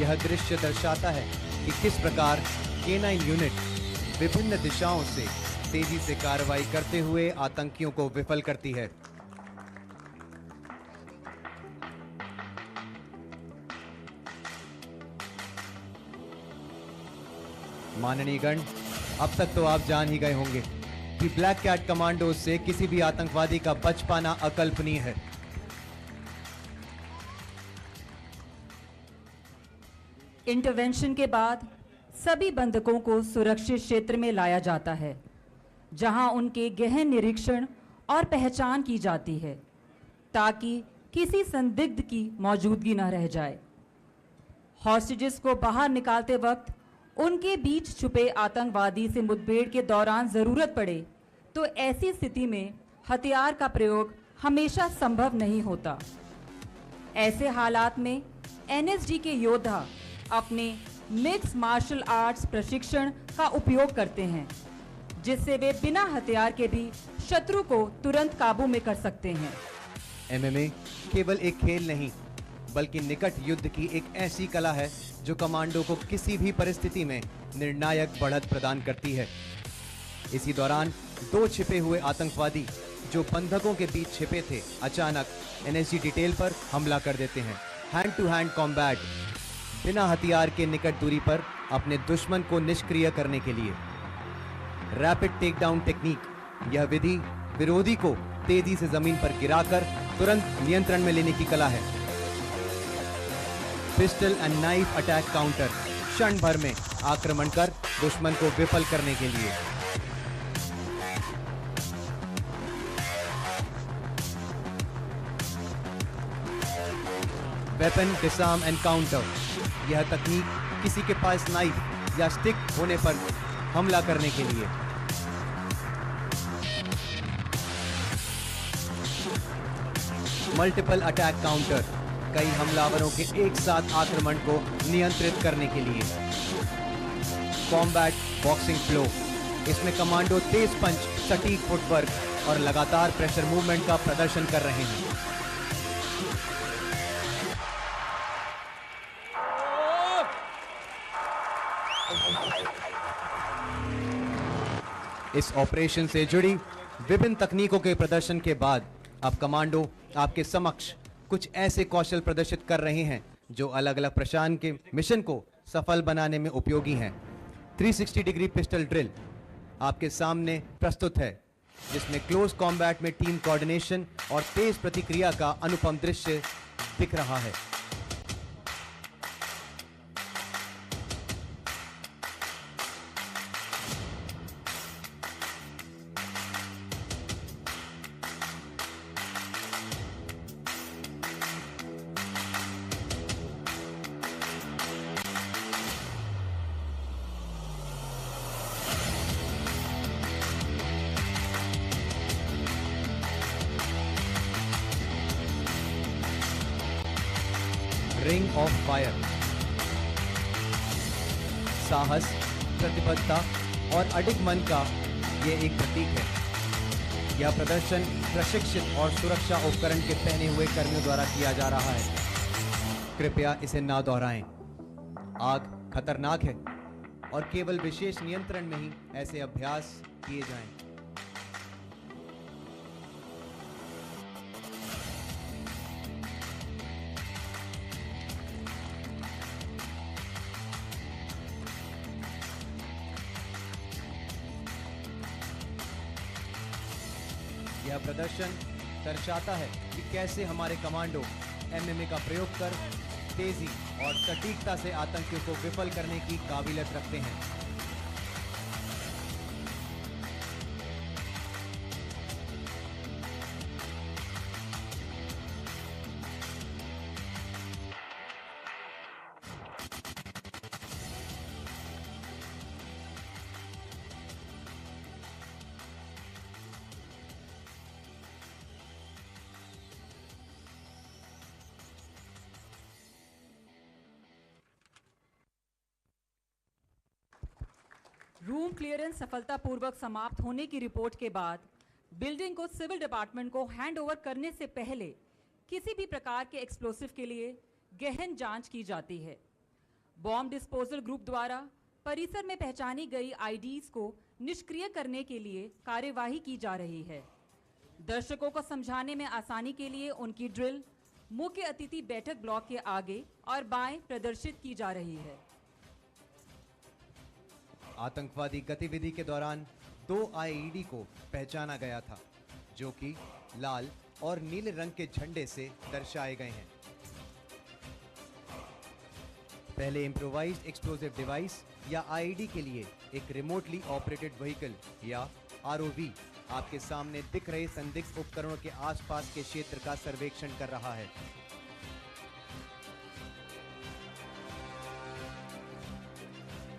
यह दृश्य दर्शाता है कि किस प्रकार K9 यूनिट विभिन्न दिशाओं से तेजी से कार्रवाई करते हुए आतंकियों को विफल करती है। माननीय गण, अब तक तो आप जान ही गए होंगे कि ब्लैक कैट कमांडो से किसी भी आतंकवादी का बच पाना अकल्पनीय है। इंटरवेंशन के बाद सभी बंधकों को सुरक्षित क्षेत्र में लाया जाता है, जहां उनके गहन निरीक्षण और पहचान की जाती है ताकि किसी संदिग्ध की मौजूदगी न रह जाए। हॉस्टेजेस को बाहर निकालते वक्त उनके बीच छुपे आतंकवादी से मुठभेड़ के दौरान जरूरत पड़े तो ऐसी स्थिति में हथियार का प्रयोग हमेशा संभव नहीं होता। ऐसे हालात में एनएसजी के योद्धा अपने मिक्स मार्शल आर्ट्स प्रशिक्षण का उपयोग करते हैं, जिससे वे बिना हथियार के भी शत्रु को तुरंत काबू में कर सकते हैं। एमएमए केवल एक खेल नहीं, बल्कि निकट युद्ध की एक ऐसी कला है जो कमांडो को किसी भी परिस्थिति में निर्णायक बढ़त प्रदान करती है। इसी दौरान दो छिपे हुए आतंकवादी जो बंधकों के बीच छिपे थे, अचानक एनएसजी डिटेल पर हमला कर देते हैं। हैंड टू हैंड कॉम्बैट, बिना हथियार के निकट दूरी पर अपने दुश्मन को निष्क्रिय करने के लिए। रैपिड टेक डाउन टेक्निक, यह विधि विरोधी को तेजी से जमीन पर गिराकर तुरंत नियंत्रण में लेने की कला है। Pistol and knife attack counter, क्षण भर में आक्रमण कर दुश्मन को विफल करने के लिए। वेपन डिसआर्म एंड काउंटर, यह तकनीक किसी के पास नाइफ या स्टिक होने पर हमला करने के लिए। मल्टीपल अटैक काउंटर, कई हमलावरों के एक साथ आक्रमण को नियंत्रित करने के लिए। कॉम्बैट बॉक्सिंग फ्लो, इसमें कमांडो तेज पंच, सटीक फुटवर्क और लगातार प्रेशर मूवमेंट का प्रदर्शन कर रहे हैं। इस ऑपरेशन से जुड़ी विभिन्न तकनीकों के प्रदर्शन के बाद अब कमांडो आपके समक्ष कुछ ऐसे कौशल प्रदर्शित कर रहे हैं जो अलग अलग प्रशासन के मिशन को सफल बनाने में उपयोगी हैं। 360 डिग्री पिस्टल ड्रिल आपके सामने प्रस्तुत है, जिसमें क्लोज कॉम्बैट में टीम कोऑर्डिनेशन और तेज प्रतिक्रिया का अनुपम दृश्य दिख रहा है। रिंग ऑफ फायर, साहस, प्रतिबद्धता और अडिग मन का ये एक प्रतीक है। यह प्रदर्शन प्रशिक्षित और सुरक्षा उपकरण के पहने हुए कर्मियों द्वारा किया जा रहा है। कृपया इसे ना दोहराएं। आग खतरनाक है और केवल विशेष नियंत्रण में ही ऐसे अभ्यास किए जाएं। यह प्रदर्शन दर्शाता है कि कैसे हमारे कमांडो एमएमए का प्रयोग कर तेजी और सटीकता से आतंकियों को विफल करने की काबिलियत रखते हैं। रूम क्लियरेंस सफलतापूर्वक समाप्त होने की रिपोर्ट के बाद बिल्डिंग को सिविल डिपार्टमेंट को हैंडओवर करने से पहले किसी भी प्रकार के एक्सप्लोसिव के लिए गहन जांच की जाती है। बॉम्ब डिस्पोजल ग्रुप द्वारा परिसर में पहचानी गई आईडीज को निष्क्रिय करने के लिए कार्यवाही की जा रही है। दर्शकों को समझाने में आसानी के लिए उनकी ड्रिल मुख्य अतिथि बैठक ब्लॉक के आगे और बाएं प्रदर्शित की जा रही है। आतंकवादी गतिविधि के दौरान 2 आईईडी को पहचाना गया था, जो कि लाल और नीले रंग के झंडे से दर्शाए गए हैं। पहले इम्प्रोवाइज्ड एक्सप्लोसिव डिवाइस या आईईडी के लिए एक रिमोटली ऑपरेटेड व्हीकल या आरओवी आपके सामने दिख रहे संदिग्ध उपकरणों के आसपास के क्षेत्र का सर्वेक्षण कर रहा है।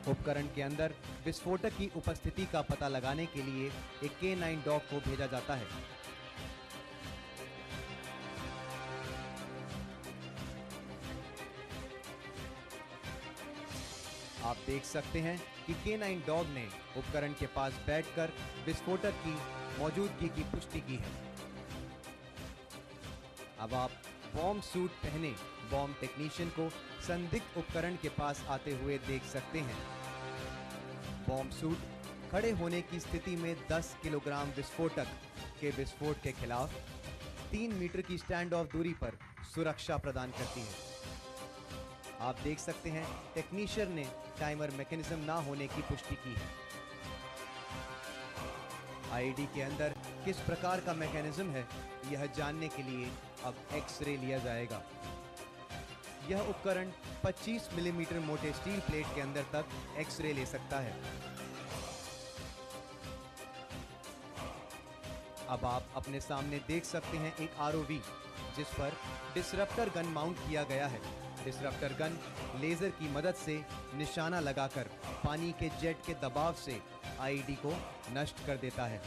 उपकरण के अंदर विस्फोटक की उपस्थिति का पता लगाने के लिए एक K9 डॉग को भेजा जाता है। आप देख सकते हैं कि K9 डॉग ने उपकरण के पास बैठकर विस्फोटक की मौजूदगी की पुष्टि की है। अब आप बॉम्ब सूट पहने बॉम्ब टेक्नीशियन को संदिग्ध उपकरण के पास आते हुए देख सकते हैं। बॉम्ब सूट खड़े होने की स्थिति में 10 किलोग्राम विस्फोटक के विस्फोट के खिलाफ 3 मीटर की स्टैंड ऑफ दूरी पर सुरक्षा प्रदान करती है। आप देख सकते हैं टेक्नीशियन ने टाइमर मैकेनिज्म ना होने की पुष्टि की है। आईडी के अंदर किस प्रकार का मैकेनिज्म है, यह जानने के लिए अब एक्सरे लिया जाएगा। यह उपकरण 25 मिलीमीटर मोटे स्टील प्लेट के अंदर तक एक्सरे ले सकता है। अब आप अपने सामने देख सकते हैं एक आरओवी जिस पर डिसरप्टर गन माउंट किया गया है। डिसरप्टर गन लेजर की मदद से निशाना लगाकर पानी के जेट के दबाव से आईडी को नष्ट कर देता है।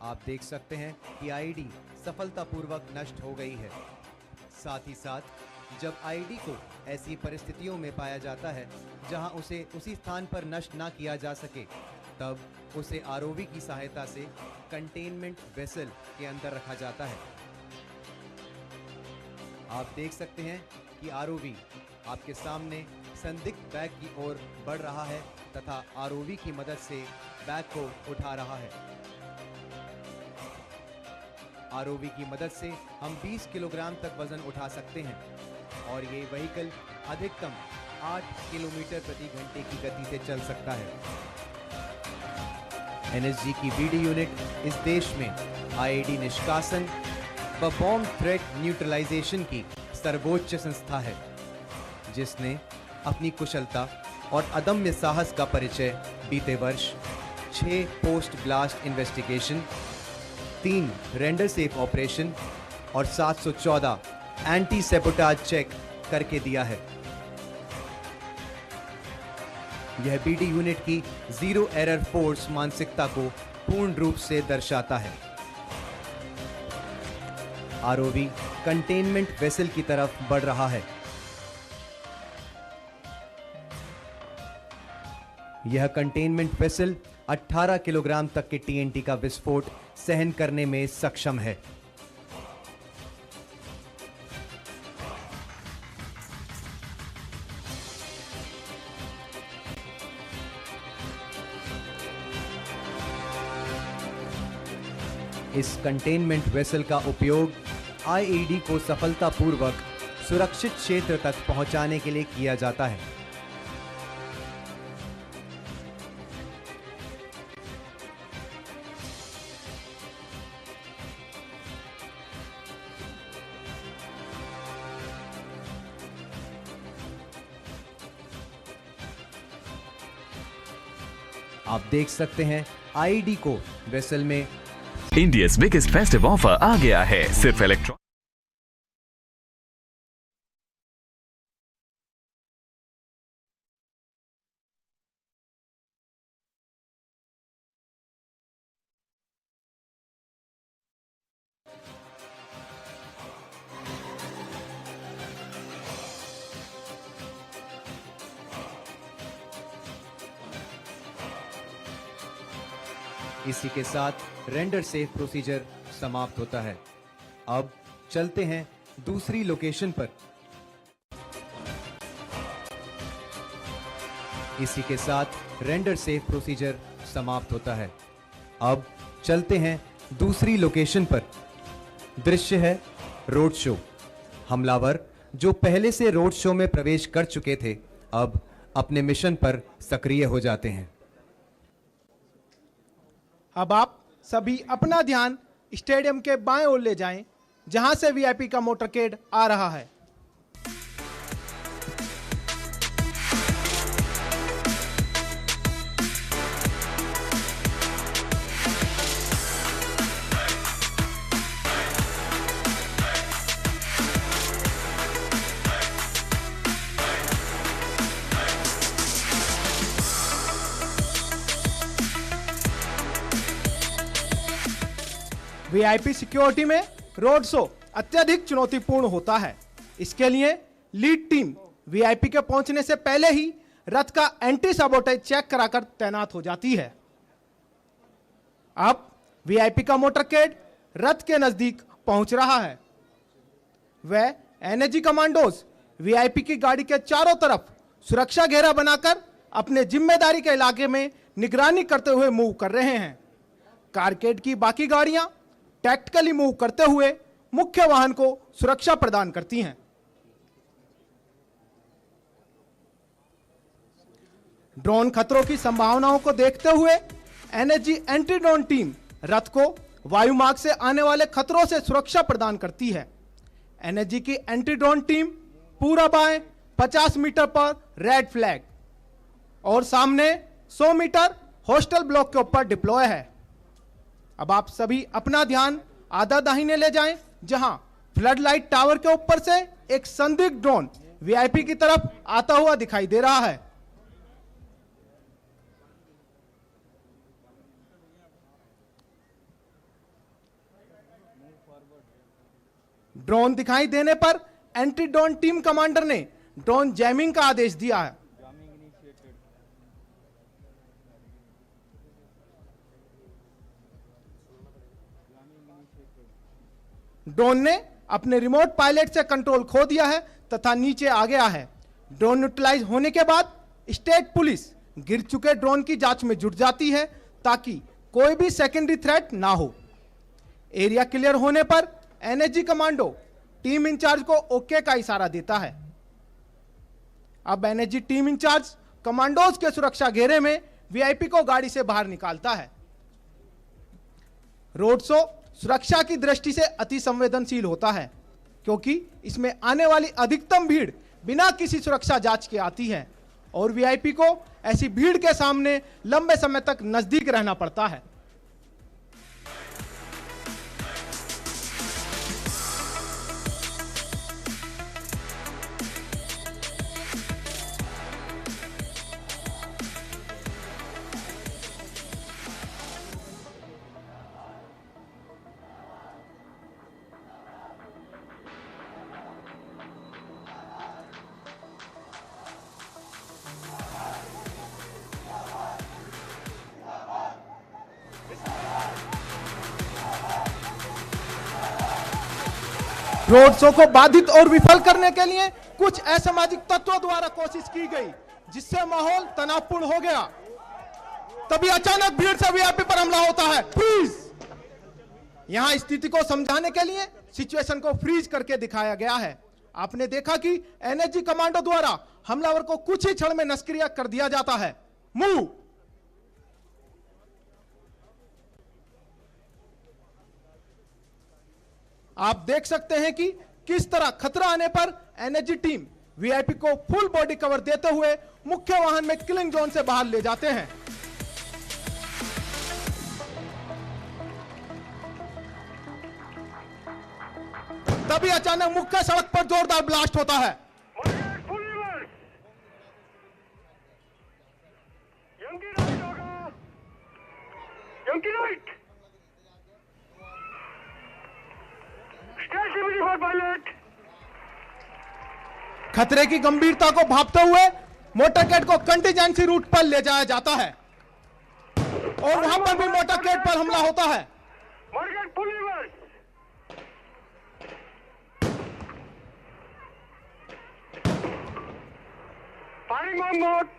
आप देख सकते हैं कि आईडी सफलतापूर्वक नष्ट हो गई है। साथ ही साथ जब आईडी को ऐसी परिस्थितियों में पाया जाता है जहां उसे उसी स्थान पर नष्ट ना किया जा सके, तब उसे आरओवी की सहायता से कंटेनमेंट वेसल के अंदर रखा जाता है। आप देख सकते हैं कि आरओवी आपके सामने संदिग्ध बैग की ओर बढ़ रहा है तथा आरओवी की मदद से बैग को उठा रहा है। आरओवी की मदद से हम 20 किलोग्राम तक वजन उठा सकते हैं और ये व्हीकल अधिकतम 8 किलोमीटर प्रति घंटे की गति से चल सकता है। एनएसजी की बीडी यूनिट इस देश में आईडी निष्कासन व बॉम्ब थ्रेट न्यूट्रलाइजेशन की सर्वोच्च संस्था है, जिसने अपनी कुशलता और अदम्य साहस का परिचय बीते वर्ष 6 post blast investigation, 3 render safe operation और 714 एंटी सेबोटाज चेक करके दिया है। यह बीडी यूनिट की जीरो एरर फोर्स मानसिकता को पूर्ण रूप से दर्शाता है। आरओवी कंटेनमेंट वेसल की तरफ बढ़ रहा है। यह कंटेनमेंट वेसल 18 किलोग्राम तक के टीएनटी का विस्फोट सहन करने में सक्षम है। इस कंटेनमेंट वेसल का उपयोग आईईडी को सफलतापूर्वक सुरक्षित क्षेत्र तक पहुंचाने के लिए किया जाता है। आप देख सकते हैं आईडी को वेसल में इंडिया's बिगेस्ट फेस्टिव ऑफर आ गया है सिर्फ इलेक्ट्रॉनिक। इसी के साथ रेंडर सेफ प्रोसीजर समाप्त होता है। अब चलते हैं दूसरी लोकेशन पर। इसी के साथ रेंडर सेफ प्रोसीजर समाप्त होता है। अब चलते हैं दूसरी लोकेशन पर। दृश्य है रोड शो। हमलावर जो पहले से रोड शो में प्रवेश कर चुके थे, अब अपने मिशन पर सक्रिय हो जाते हैं। अब आप सभी अपना ध्यान स्टेडियम के बाएं ओर ले जाएं, जहां से वीआईपी का मोटरकेड आ रहा है। वीआईपी सिक्योरिटी में रोड शो अत्यधिक चुनौतीपूर्ण होता है। इसके लिए लीड टीम वीआईपी के पहुंचने से पहले ही रथ का एंटी सबोटेज चेक कराकर तैनात हो जाती है। अब वीआईपी का मोटरकेड रथ के नजदीक पहुंच रहा है। वह एनएजी कमांडोज वीआईपी की गाड़ी के चारों तरफ सुरक्षा घेरा बनाकर अपने जिम्मेदारी के इलाके में निगरानी करते हुए मूव कर रहे हैं। कारकेड की बाकी गाड़ियां टैक्टिकली मूव करते हुए मुख्य वाहन को सुरक्षा प्रदान करती हैं। ड्रोन खतरों की संभावनाओं को देखते हुए एनएजी एंटी ड्रोन टीम रथ को वायु मार्ग से आने वाले खतरों से सुरक्षा प्रदान करती है। एनएजी की एंटी ड्रोन टीम पूरा बाएं 50 मीटर पर रेड फ्लैग और सामने 100 मीटर हॉस्टल ब्लॉक के ऊपर डिप्लॉय है। अब आप सभी अपना ध्यान आधा दाहिने ले जाएं, जहां फ्लड लाइट टावर के ऊपर से एक संदिग्ध ड्रोन वीआईपी की तरफ आता हुआ दिखाई दे रहा है। ड्रोन दिखाई देने पर एंटी ड्रोन टीम कमांडर ने ड्रोन जैमिंग का आदेश दिया है। ड्रोन ने अपने रिमोट पायलट से कंट्रोल खो दिया है तथा नीचे आ गया है। ड्रोन न्यूट्रलाइज होने के बाद स्टेट पुलिस गिर चुके ड्रोन की जांच में जुट जाती है ताकि कोई भी सेकेंडरी थ्रेट ना हो। एरिया क्लियर होने पर एनएजी कमांडो टीम इंचार्ज को ओके का इशारा देता है। अब एनएजी टीम इंचार्ज कमांडोज के सुरक्षा घेरे में वीआईपी को गाड़ी से बाहर निकालता है। रोड शो सुरक्षा की दृष्टि से अति संवेदनशील होता है, क्योंकि इसमें आने वाली अधिकतम भीड़ बिना किसी सुरक्षा जांच के आती है और वीआईपी को ऐसी भीड़ के सामने लंबे समय तक नजदीक रहना पड़ता है। रोड शो को बाधित और विफल करने के लिए कुछ असामाजिक तत्वों द्वारा कोशिश की गई, जिससे माहौल तनावपूर्ण हो गया। तभी अचानक भीड़ से वीआईपी पर हमला होता है। फ्रीज! यहां स्थिति को समझाने के लिए सिचुएशन को फ्रीज करके दिखाया गया है। आपने देखा कि एनएजी कमांडो द्वारा हमलावर को कुछ ही क्षण में निष्क्रिय कर दिया जाता है। मूव! आप देख सकते हैं कि किस तरह खतरा आने पर एनएजी टीम वीआईपी को फुल बॉडी कवर देते हुए मुख्य वाहन में किलिंग जोन से बाहर ले जाते हैं। तभी अचानक मुख्य सड़क पर जोरदार ब्लास्ट होता है। खतरे की गंभीरता को भांपते हुए मोटरकेड को कंटीजेंसी रूट पर ले जाया जाता है। और वहां पर भी मोटरकेड पर हमला होता है। Morgan Pulliver. Firing on mode.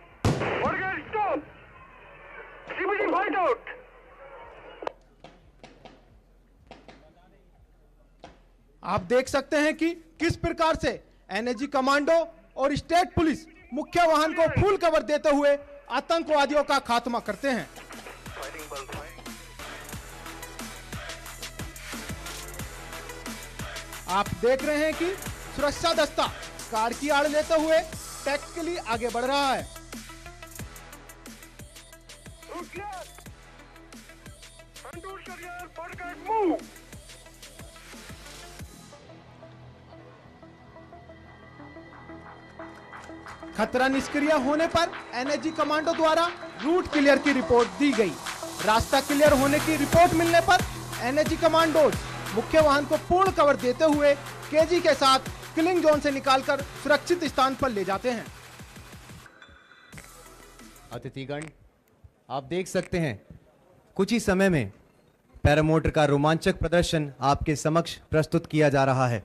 Morgan stop. CBD fight out. आप देख सकते हैं कि किस प्रकार से एनएसजी कमांडो और स्टेट पुलिस मुख्य वाहन को फुल कवर देते हुए आतंकवादियों का खात्मा करते हैं। आप देख रहे हैं कि सुरक्षा दस्ता कार की आड़ लेते हुए टैक्टिकली आगे बढ़ रहा है। Move. खतरा निष्क्रिय होने पर एनएसजी कमांडो द्वारा रूट क्लियर की रिपोर्ट दी गई। रास्ता क्लियर होने की रिपोर्ट मिलने पर एनएसजी कमांडोज मुख्य वाहन को पूर्ण कवर देते हुए केजी के साथ किलिंग जोन से निकालकर सुरक्षित स्थान पर ले जाते हैं। अतिथिगण, आप देख सकते हैं कुछ ही समय में पैरामोटर का रोमांचक प्रदर्शन आपके समक्ष प्रस्तुत किया जा रहा है।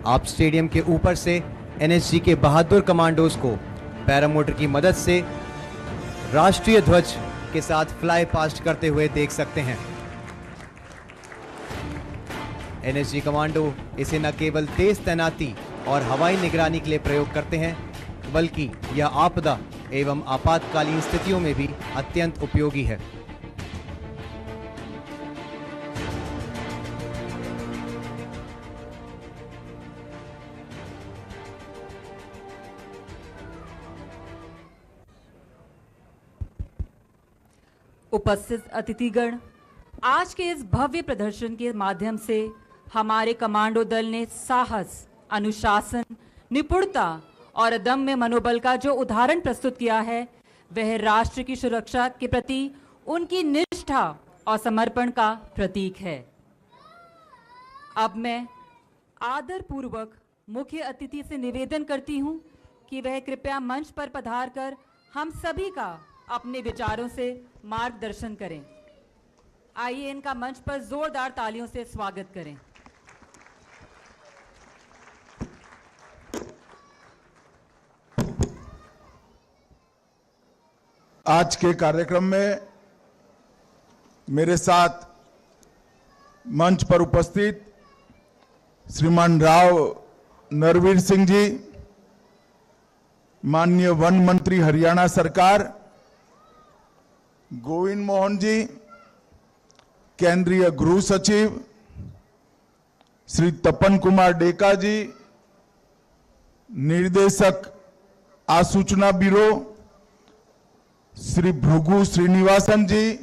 आप स्टेडियम के ऊपर से एनएसजी के बहादुर कमांडोज को पैरामोटर की मदद से राष्ट्रीय ध्वज के साथ फ्लाई पास्ट करते हुए देख सकते हैं। एनएसजी कमांडो इसे न केवल तेज तैनाती और हवाई निगरानी के लिए प्रयोग करते हैं, बल्कि यह आपदा एवं आपातकालीन स्थितियों में भी अत्यंत उपयोगी है। उपस्थित अतिथिगण, आज के इस भव्य प्रदर्शन के माध्यम से हमारे कमांडो दल ने साहस, अनुशासन, निपुणता और अदम्य मनोबल का जो उदाहरण प्रस्तुत किया है, वह राष्ट्र की सुरक्षा के प्रति उनकी निष्ठा और समर्पण का प्रतीक है। अब मैं आदरपूर्वक मुख्य अतिथि से निवेदन करती हूं कि वह कृपया मंच पर पधार कर हम सभी का अपने विचारों से मार्गदर्शन करें। आइए इनका मंच पर जोरदार तालियों से स्वागत करें। आज के कार्यक्रम में मेरे साथ मंच पर उपस्थित श्रीमान राव नरवीर सिंह जी, माननीय वन मंत्री हरियाणा सरकार, गोविंद मोहन जी, केंद्रीय गृह सचिव श्री तपन कुमार डेका जी, निर्देशक आसूचना ब्यूरो श्री भृगु श्रीनिवासन जी,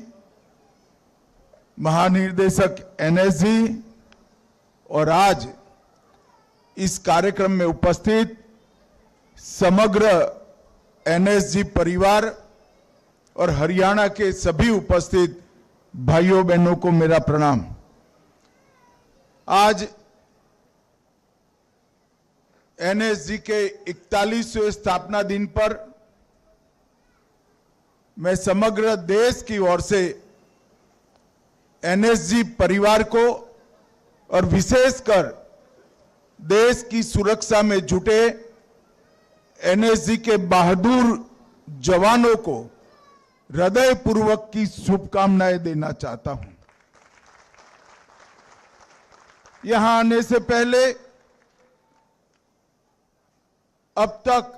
महानिर्देशक एनएसजी और आज इस कार्यक्रम में उपस्थित समग्र एनएसजी परिवार और हरियाणा के सभी उपस्थित भाइयों बहनों को मेरा प्रणाम। आज एनएसजी के 41वें स्थापना दिन पर मैं समग्र देश की ओर से एनएसजी परिवार को और विशेषकर देश की सुरक्षा में जुटे एनएसजी के बहादुर जवानों को हृदयपूर्वक की शुभकामनाएं देना चाहता हूं। यहां आने से पहले अब तक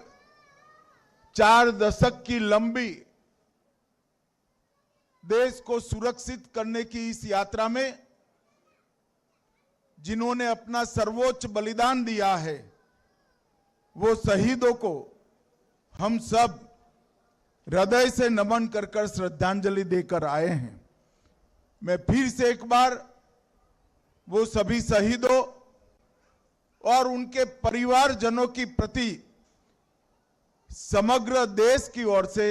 4 दशक की लंबी देश को सुरक्षित करने की इस यात्रा में जिन्होंने अपना सर्वोच्च बलिदान दिया है, वो शहीदों को हम सब हृदय से नमन कर श्रद्धांजलि देकर आए हैं। मैं फिर से एक बार वो सभी शहीदों और उनके परिवारजनों की प्रति समग्र देश की ओर से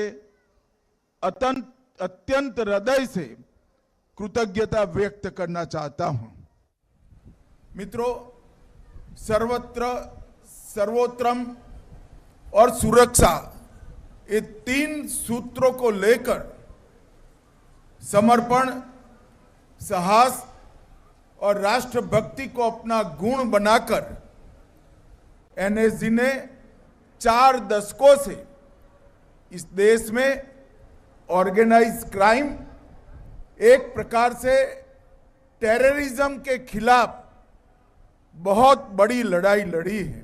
अत्यंत हृदय से कृतज्ञता व्यक्त करना चाहता हूं। मित्रों, सर्वत्र सर्वोत्तम और सुरक्षा, ये तीन सूत्रों को लेकर समर्पण, साहस और राष्ट्रभक्ति को अपना गुण बनाकर एनएसजी ने 4 दशकों से इस देश में ऑर्गेनाइज क्राइम, एक प्रकार से टेररिज्म के खिलाफ बहुत बड़ी लड़ाई लड़ी है।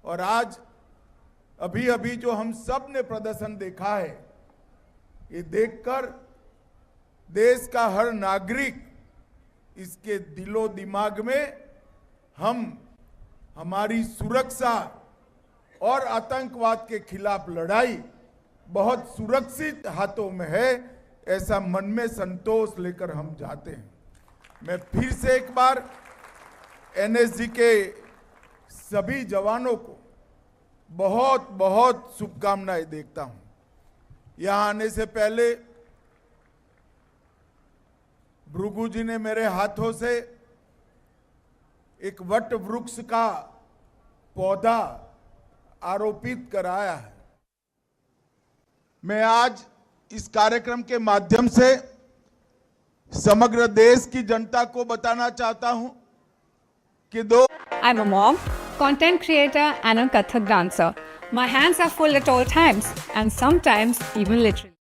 और आज अभी अभी जो हम सब ने प्रदर्शन देखा है, ये देखकर देश का हर नागरिक, इसके दिलो दिमाग में हमारी सुरक्षा और आतंकवाद के खिलाफ लड़ाई बहुत सुरक्षित हाथों में है, ऐसा मन में संतोष लेकर हम जाते हैं। मैं फिर से एक बार एनएसजी के सभी जवानों को बहुत बहुत शुभकामनाएं देता हूं। यहां आने से पहले भृगु जी ने मेरे हाथों से एक वट वृक्ष का पौधा आरोपित कराया है। मैं आज इस कार्यक्रम के माध्यम से समग्र देश की जनता को बताना चाहता हूं कि I'm a mom, content creator and a Kathak dancer. My hands are full at all times and sometimes even literally.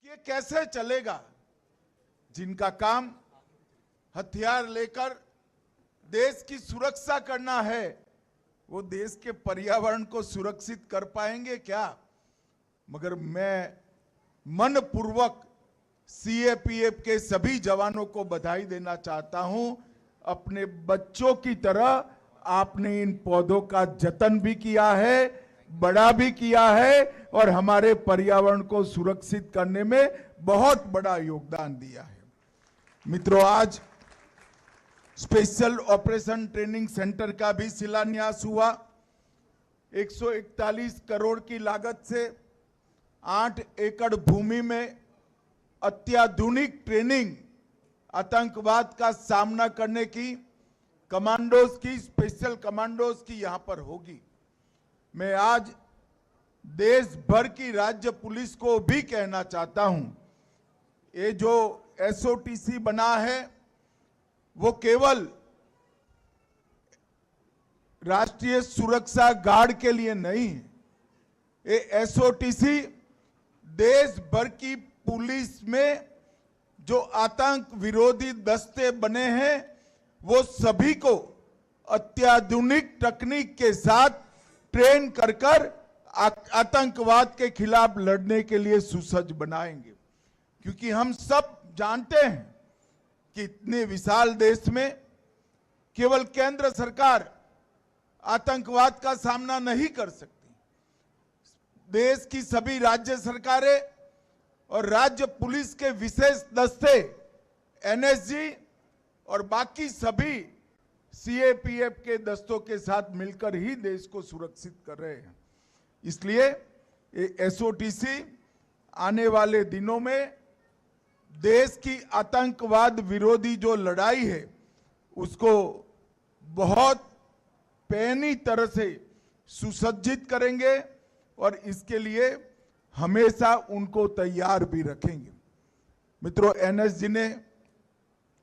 ये कैसे चलेगा? जिनका काम हथियार लेकर देश की सुरक्षा करना है, वो देश के पर्यावरण को सुरक्षित कर पाएंगे क्या? मगर मैं मनपूर्वक सीएपीएफ के सभी जवानों को बधाई देना चाहता हूं। अपने बच्चों की तरह आपने इन पौधों का जतन भी किया है, बड़ा भी किया है और हमारे पर्यावरण को सुरक्षित करने में बहुत बड़ा योगदान दिया है। मित्रों, आज स्पेशल ऑपरेशन ट्रेनिंग सेंटर का भी शिलान्यास हुआ। 141 करोड़ की लागत से 8 एकड़ भूमि में अत्याधुनिक ट्रेनिंग, आतंकवाद का सामना करने की कमांडोज की, स्पेशल कमांडोज की यहां पर होगी। मैं आज देश भर की राज्य पुलिस को भी कहना चाहता हूं, ये जो एसओटीसी बना है वो केवल राष्ट्रीय सुरक्षा गार्ड के लिए नहीं है। ये एसओटीसी देश भर की पुलिस में जो आतंक विरोधी दस्ते बने हैं, वो सभी को अत्याधुनिक तकनीक के साथ ट्रेन कर आतंकवाद के खिलाफ लड़ने के लिए सुसज्ज बनाएंगे। क्योंकि हम सब जानते हैं कि इतने विशाल देश में केवल केंद्र सरकार आतंकवाद का सामना नहीं कर सकती। देश की सभी राज्य सरकारें और राज्य पुलिस के विशेष दस्ते, एनएसजी और बाकी सभी सीएपीएफ के दस्तों के साथ मिलकर ही देश को सुरक्षित कर रहे हैं। इसलिए एसओटीसी आने वाले दिनों में देश की आतंकवाद विरोधी जो लड़ाई है उसको बहुत पैनी तरह से सुसज्जित करेंगे और इसके लिए हमेशा उनको तैयार भी रखेंगे। मित्रों, एनएसजी ने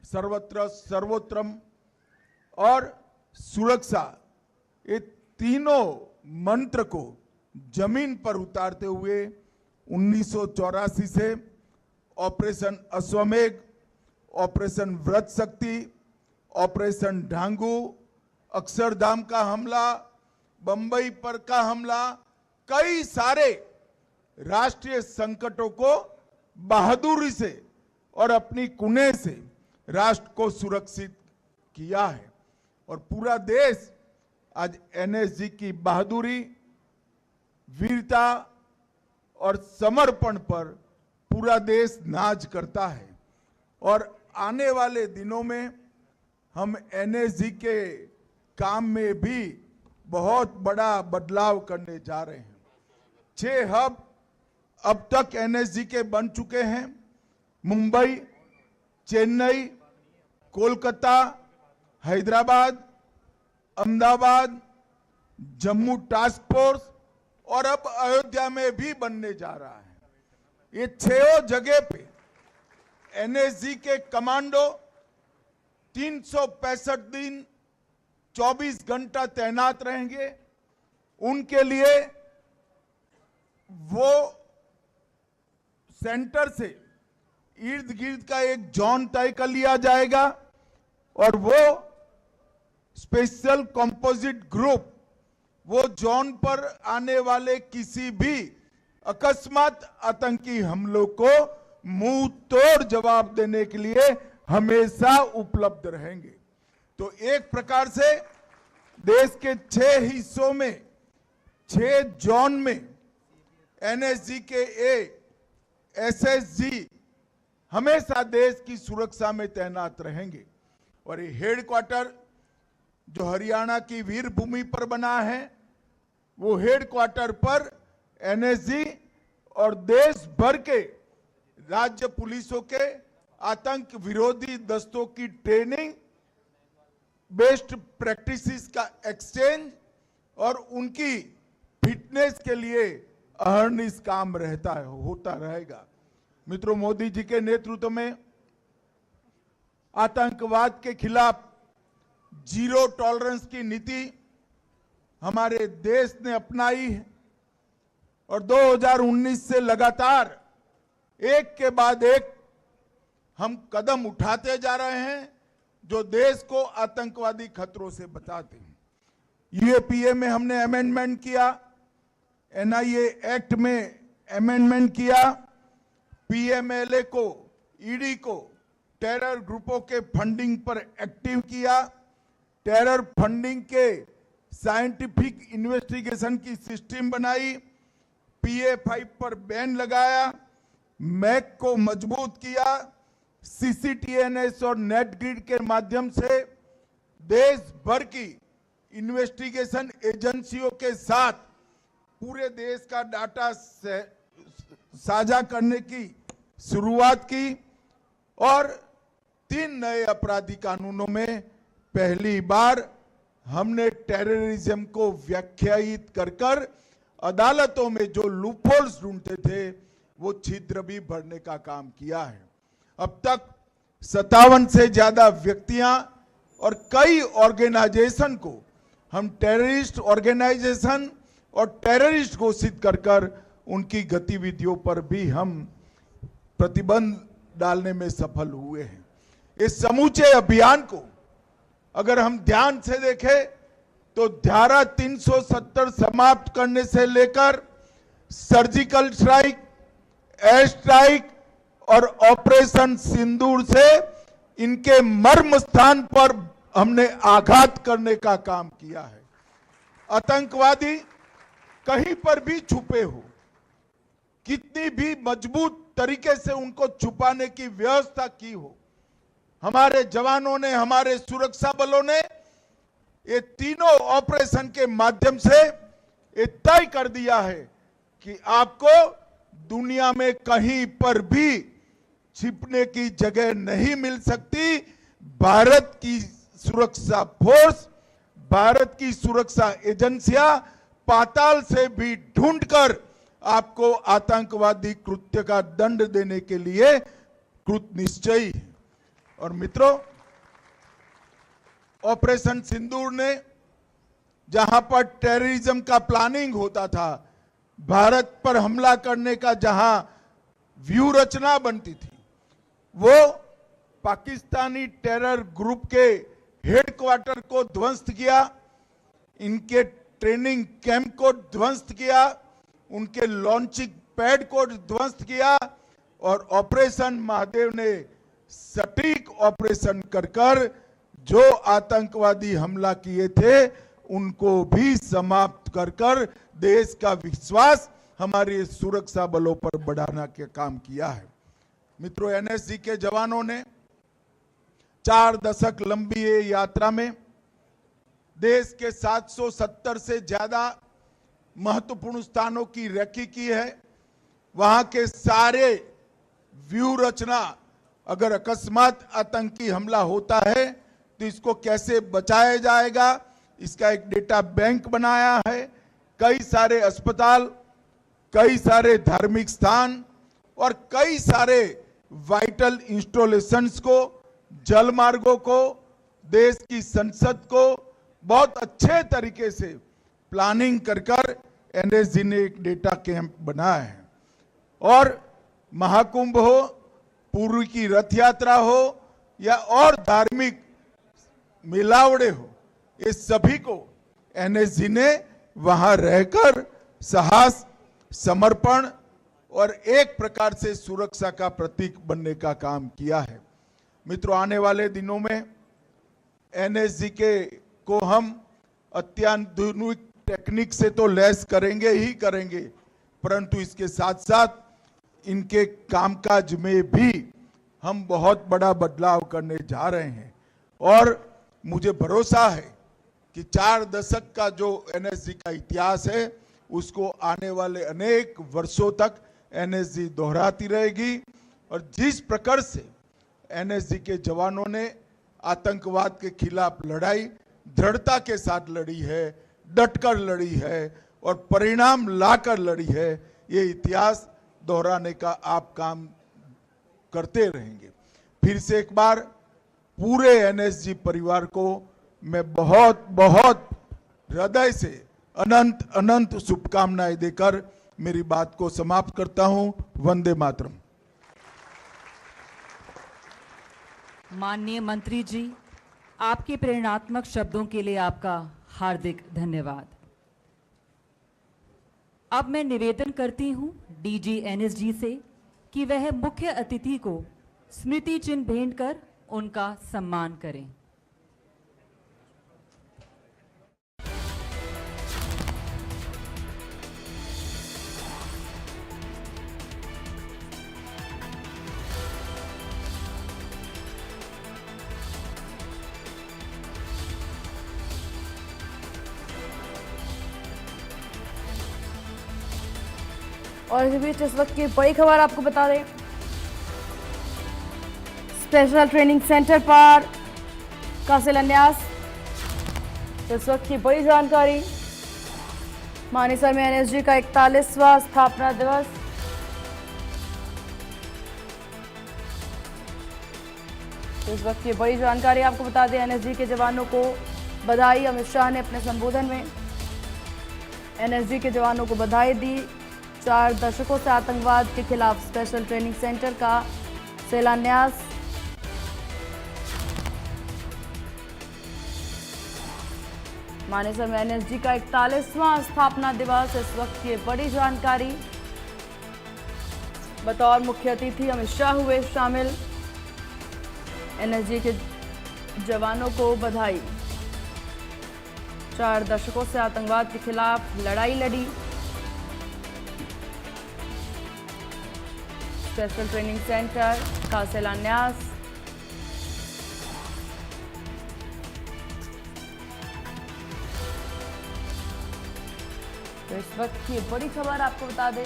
सर्वत्र सर्वोत्तम और सुरक्षा, ये तीनों मंत्र को जमीन पर उतारते हुए 1984 से ऑपरेशन अश्वमेघ, ऑपरेशन व्रत शक्ति, ऑपरेशन ढांगू, अक्षरधाम का हमला, बंबई पर का हमला, कई सारे राष्ट्रीय संकटों को बहादुरी से और अपनी कुने से राष्ट्र को सुरक्षित किया है। और पूरा देश आज एनएसजी की बहादुरी, वीरता और समर्पण पर पूरा देश नाज करता है। और आने वाले दिनों में हम एनएसजी के काम में भी बहुत बड़ा बदलाव करने जा रहे हैं। 6 हब अब तक एनएसजी के बन चुके हैं। मुंबई, चेन्नई, कोलकाता, हैदराबाद, अहमदाबाद, जम्मू टास्क फोर्स और अब अयोध्या में भी बनने जा रहा है। ये 6 जगह पे एनएसजी के कमांडो 365 दिन 24 घंटा तैनात रहेंगे। उनके लिए वो सेंटर से इर्द गिर्द का एक जोन तय कर लिया जाएगा और वो स्पेशल कंपोजिट ग्रुप वो जोन पर आने वाले किसी भी अकस्मात आतंकी हमलों को मुंह तोड़ जवाब देने के लिए हमेशा उपलब्ध रहेंगे। तो एक प्रकार से देश के 6 हिस्सों में 6 जोन में एनएसजी के एसएसजी हमेशा देश की सुरक्षा में तैनात रहेंगे। और ये हेडक्वार्टर जो हरियाणा की वीर भूमि पर बना है, वो हेडक्वार्टर पर एनएसजी और देश भर के राज्य पुलिसों के आतंक विरोधी दस्तों की ट्रेनिंग, बेस्ट प्रैक्टिसेस का एक्सचेंज और उनकी फिटनेस के लिए अहर्निश काम होता रहेगा। मित्रों, मोदी जी के नेतृत्व में आतंकवाद के खिलाफ जीरो टॉलरेंस की नीति हमारे देश ने अपनाई है और 2019 से लगातार एक के बाद एक हम कदम उठाते जा रहे हैं जो देश को आतंकवादी खतरों से बचाते हैं। यूएपीए में हमने अमेंडमेंट किया, एनआईए एक्ट में अमेंडमेंट किया, पीएमएलए को, ईडी को टेरर ग्रुपों के फंडिंग पर एक्टिव किया, टेरर फंडिंग के साइंटिफिक इन्वेस्टिगेशन की सिस्टम बनाई, PA5 पर बैन लगाया, मैक को मजबूत किया, CCTNS और नेटग्रिड के माध्यम से देश भर की इन्वेस्टिगेशन एजेंसियों के साथ पूरे देश का डाटा साझा करने की शुरुआत की और 3 नए अपराधी कानूनों में पहली बार हमने टेररिज्म को व्याख्यायित कर अदालतों में जो लूपहोल्स ढूंढते थे वो छिद्र भी भरने का काम किया है। अब तक 57 से ज्यादा व्यक्तियां और कई ऑर्गेनाइजेशन को हम टेररिस्ट ऑर्गेनाइजेशन और टेररिस्ट घोषित कर उनकी गतिविधियों पर भी हम प्रतिबंध डालने में सफल हुए हैं। इस समूचे अभियान को अगर हम ध्यान से देखें तो धारा 370 समाप्त करने से लेकर सर्जिकल स्ट्राइक, एयर स्ट्राइक और ऑपरेशन सिंदूर से इनके मर्म स्थान पर हमने आघात करने का काम किया है। आतंकवादी कहीं पर भी छुपे हो, कितनी भी मजबूत तरीके से उनको छुपाने की व्यवस्था की हो, हमारे जवानों ने, हमारे सुरक्षा बलों ने ये तीनों ऑपरेशन के माध्यम से ये तय कर दिया है कि आपको दुनिया में कहीं पर भी छिपने की जगह नहीं मिल सकती। भारत की सुरक्षा फोर्स, भारत की सुरक्षा एजेंसियां पाताल से भी ढूंढकर आपको आतंकवादी कृत्य का दंड देने के लिए कृत निश्चयी है। और मित्रों, ऑपरेशन सिंदूर ने जहां पर टेररिज्म का प्लानिंग होता था, भारत पर हमला करने का जहां व्यू रचना बनती थी, वो पाकिस्तानी टेरर ग्रुप के हेडक्वार्टर को ध्वस्त किया, इनके ट्रेनिंग कैंप को ध्वस्त किया, उनके लॉन्चिंग पैड को ध्वस्त किया और ऑपरेशन महादेव ने सटीक ऑपरेशन कर जो आतंकवादी हमला किए थे उनको भी समाप्त कर देश का विश्वास हमारे सुरक्षा बलों पर बढ़ाने का काम किया है। मित्रों, एनएसजी के जवानों ने 4 दशक लंबी ये यात्रा में देश के 770 से ज्यादा महत्वपूर्ण स्थानों की रेकी की है। वहां के सारे व्यूह रचना, अगर अकस्मात आतंकी हमला होता है तो इसको कैसे बचाया जाएगा, इसका एक डेटा बैंक बनाया है। कई सारे अस्पताल, कई सारे धार्मिक स्थान और कई सारे वाइटल इंस्टॉलेशंस को, जल मार्गों को, देश की संसद को बहुत अच्छे तरीके से प्लानिंग कर एनएसजी ने एक डेटा कैंप बनाया है। और महाकुंभ हो, पूर्व की रथ यात्रा हो या और धार्मिक मिलावड़े हो, ये सभी को एनएसजी ने वहां रहकर साहस, समर्पण और एक प्रकार से सुरक्षा का प्रतीक बनने का काम किया है। मित्रों, आने वाले दिनों में एनएसजी को हम अत्याधुनिक टेक्निक से तो लैस करेंगे ही करेंगे, परंतु इसके साथ साथ इनके कामकाज में भी हम बहुत बड़ा बदलाव करने जा रहे हैं। और मुझे भरोसा है कि 4 दशक का जो एनएसजी का इतिहास है उसको आने वाले अनेक वर्षों तक एनएसजी दोहराती रहेगी। और जिस प्रकार से एनएसजी के जवानों ने आतंकवाद के खिलाफ लड़ाई दृढ़ता के साथ लड़ी है, डटकर लड़ी है और परिणाम लाकर लड़ी है, ये इतिहास दोहराने का आप काम करते रहेंगे। फिर से एक बार पूरे एनएसजी परिवार को मैं बहुत बहुत हृदय से अनंत अनंत शुभकामनाएं देकर मेरी बात को समाप्त करता हूं। वंदे मातरम। माननीय मंत्री जी, आपके प्रेरणात्मक शब्दों के लिए आपका हार्दिक धन्यवाद। अब मैं निवेदन करती हूं डीजी एनएसजी से कि वह मुख्य अतिथि को स्मृति चिन्ह भेंट कर उनका सम्मान करें। और इस बीच इस वक्त की बड़ी खबर आपको बता दें, स्पेशल ट्रेनिंग सेंटर पर का शिलान्यास। इस वक्त की बड़ी जानकारी, मानेसर में एनएसजी का 41वां स्थापना दिवस। इस वक्त की बड़ी जानकारी आपको बता दें, एनएसजी के जवानों को बधाई। अमित शाह ने अपने संबोधन में एनएसजी के जवानों को बधाई दी। 4 दशकों से आतंकवाद के खिलाफ स्पेशल ट्रेनिंग सेंटर का शिलान्यास। मानेसर में एनएसजी का 41वां स्थापना दिवस। इस वक्त की बड़ी जानकारी, बतौर मुख्य अतिथि अमित शाह हुए शामिल। एनएसजी के जवानों को बधाई। 4 दशकों से आतंकवाद के खिलाफ लड़ाई लड़ी। स्पेशल ट्रेनिंग सेंटर का शिलान्यास। तो इस वक्त की बड़ी खबर आपको बता दें,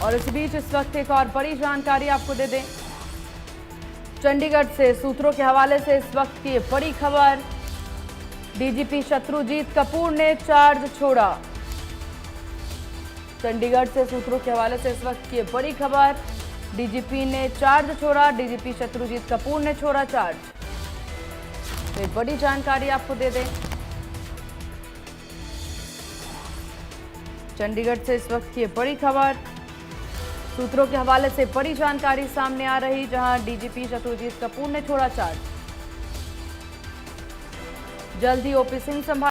और इस बीच इस वक्त एक और बड़ी जानकारी आपको दे दें। चंडीगढ़ से सूत्रों के हवाले से इस वक्त की बड़ी खबर, डीजीपी शत्रुजीत कपूर ने चार्ज छोड़ा। चंडीगढ़ से सूत्रों के हवाले से इस वक्त की बड़ी खबर, डीजीपी ने चार्ज छोड़ा। डीजीपी शत्रुजीत कपूर ने छोड़ा चार्ज। तो एक बड़ी जानकारी आपको दे दें, चंडीगढ़ से इस वक्त की बड़ी खबर, सूत्रों के हवाले से बड़ी जानकारी सामने आ रही, जहां डीजीपी शत्रुजीत कपूर ने छोड़ा चार्ज। जल्द ही ओपी सिंह संभाल